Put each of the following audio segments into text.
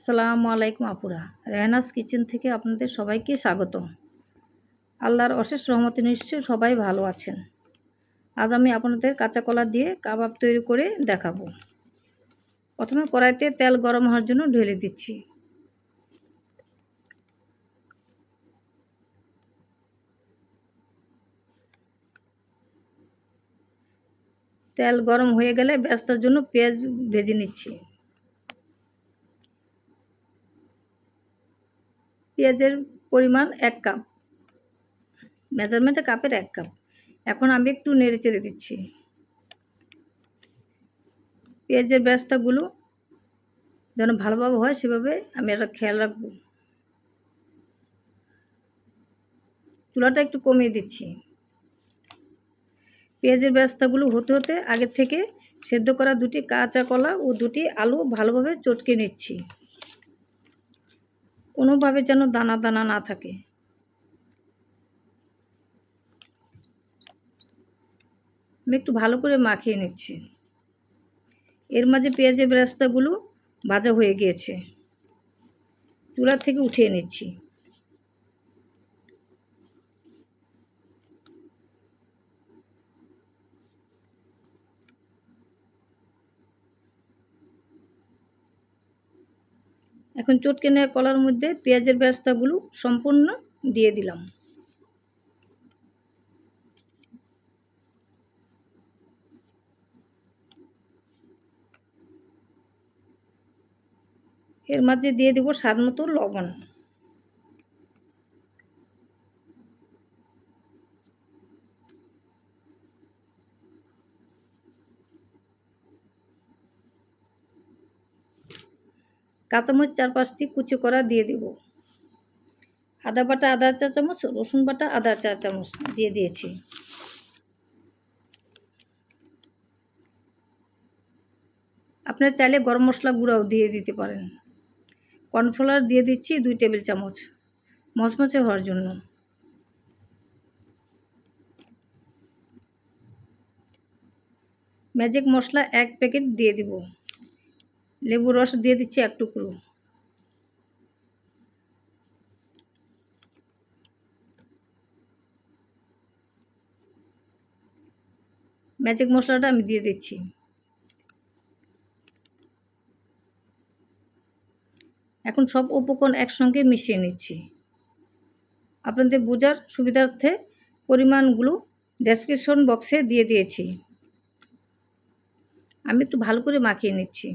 আসসালামু আলাইকুম আপুরা। রেহানাস কিচেন থেকে আপনাদের সবাইকে স্বাগতম। আল্লাহর অশেষ রহমতে নিশ্চয়ই সবাই ভালো আছেন। আজ আমি আপনাদের কাঁচা কলা দিয়ে কাবাব তৈরি করে দেখাবো। প্রথমে কড়াইতে তেল গরম হওয়ার জন্য ঢেলে দিচ্ছি। তেল গরম হয়ে গেলে বেরেস্তার জন্য পেঁয়াজ ভেজে নিচ্ছি। পেঁয়াজের পরিমাণ 1 কাপ, মেজারমেন্টে কাপের 1 কাপ। এখন আমি একটু নেড়ে চেড়ে দিচ্ছি। পেঁয়াজের বেরেস্তাগুলো যেন ভালোভাবে হয় সেভাবে আমি একটা খেয়াল রাখবো। চুলাটা একটু কমিয়ে দিচ্ছি। পেঁয়াজের বেরেস্তাগুলো হতে হতে আগে থেকে সেদ্ধ করা 2টি কাঁচা কলা ও 2টি আলু ভালোভাবে চটকে নিচ্ছি, কোনোভাবে যেন দানা দানা না থাকে। আমি একটু ভালো করে মাখিয়ে নিচ্ছি। এর মাঝে পেঁয়াজের বেরেস্তাগুলো ভাজা হয়ে গিয়েছে, চুলা থেকে উঠিয়ে নিচ্ছি। এখন চটকে নেওয়া কলার মধ্যে পেঁয়াজের বেরেস্তাগুলো সম্পূর্ণ দিয়ে দিলাম। এর মাঝে দিয়ে দেব স্বাদ মতো লবণ। কাঁচামরিচ 4-5টি কুচি করা দিয়ে দেব। আদা বাটা আধা চা চামচ, রসুন বাটা আধা চা চামচ দিয়ে দিয়েছি। আপনারা চাইলে গরম মশলা গুঁড়াও দিয়ে দিতে পারেন। কর্নফ্লাওয়ার দিয়ে দিচ্ছি 2 টেবিল চামচ মচমচে হওয়ার জন্য। ম্যাজিক মশলা 1 প্যাকেট দিয়ে দিব। লেবুর রস দিয়ে দিচ্ছি 1 টুকরো। ম্যাজিক মশলাটা আমি দিয়ে দিচ্ছি। এখন সব উপকরণ একসঙ্গে মিশিয়ে নিচ্ছি। আপনাদের বোঝার সুবিধার্থে পরিমাণগুলো ডেসক্রিপশন বক্সে দিয়ে দিয়েছি। আমি একটু ভালো করে মাখিয়ে নিচ্ছি।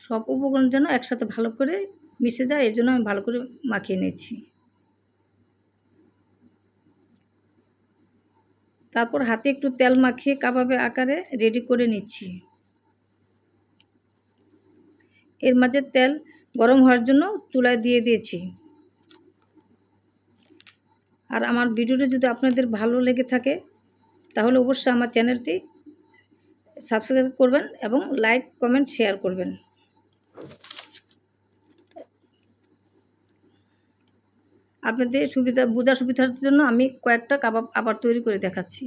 সব উপকরণ যেন একসাথে ভালো করে মিশে যায়, এর জন্য আমি ভালো করে মাখিয়ে নিচ্ছি। তারপর হাতে একটু তেল মাখিয়ে কাবাবের আকারে রেডি করে নিচ্ছি। এর মাঝে তেল গরম হওয়ার জন্য চুলায় দিয়ে দিয়েছি। আর আমার ভিডিওটি যদি আপনাদের ভালো লেগে থাকে তাহলে অবশ্যই আমার চ্যানেলটি সাবস্ক্রাইব করবেন এবং লাইক কমেন্ট শেয়ার করবেন। আপনাদের বোঝার সুবিধার জন্য আমি কয়েকটা কাবাব আবার তৈরি করে দেখাচ্ছি।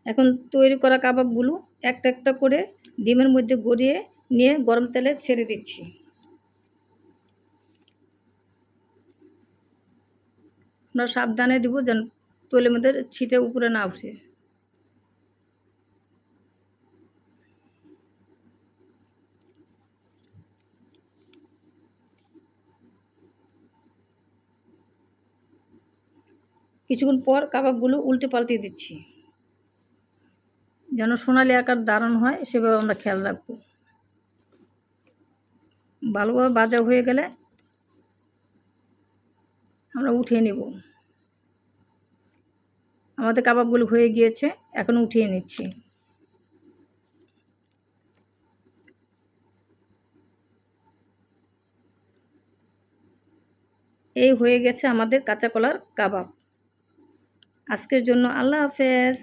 এখন তৈরি করা কাবাবগুলো একটা একটা করে ডিমের মধ্যে গড়িয়ে নিয়ে গরম তেলে ছেড়ে দিচ্ছি। আপনারা সাবধানে দিব যেন তেলের মধ্যে ছিটে উপরে না উঠে। কিছুক্ষণ পর কাবাবগুলো উল্টে পাল্টে দিচ্ছি যেন সোনালি আকার দারুণ হয়, সেভাবে আমরা খেয়াল রাখবো। ভালোভাবে ভাজা হয়ে গেলে আমরা উঠিয়ে নেব। আমাদের কাবাবগুলো হয়ে গিয়েছে, এখন উঠিয়ে নিচ্ছি। এই হয়ে গেছে আমাদের কাঁচা কলার কাবাব। আজকের জন্য আল্লাহ হাফেজ।